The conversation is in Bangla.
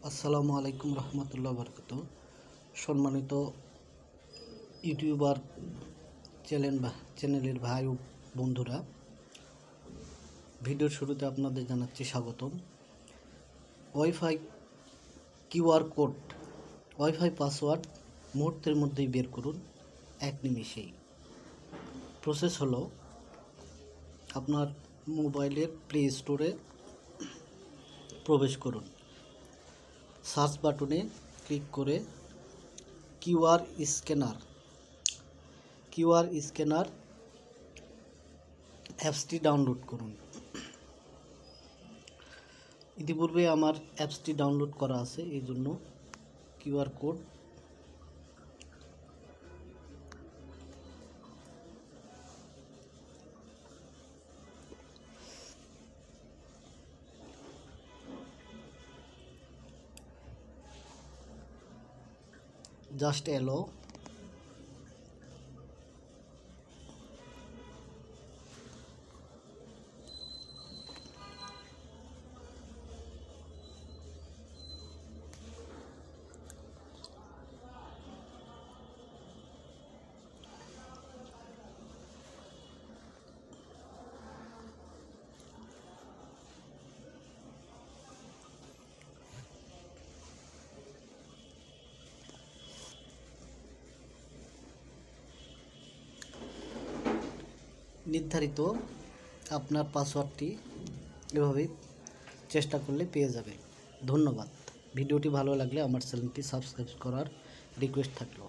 আসসালামু আলাইকুম রহমতুল্লাহ বরকত। সম্মানিত ইউটিউবার চ্যানেলের ভাই ও বন্ধুরা, ভিডিওর শুরুতে আপনাদের জানাচ্ছি স্বাগতম। Wifi QR code, wifi password মুহূর্তের মধ্যেই বের করুন, এক নিমিষেই। প্রসেস হলো, আপনার মোবাইলের প্লে স্টোরে প্রবেশ করুন, সার্চ বাটনে ক্লিক করে কিউআর স্ক্যানার অ্যাপসটি ডাউনলোড করুন। ইতিপূর্বে আমার অ্যাপসটি ডাউনলোড করা আছে, এই জন্য কিউআর কোড জাস্ট এলো। নির্ধারিত আপনার পাসওয়ার্ডটি এভাবে চেষ্টা করলে পেয়ে যাবে। ধন্যবাদ। ভিডিওটি ভালো লাগলে আমার চ্যানেলটি সাবস্ক্রাইব করার রিকোয়েস্ট থাকলো।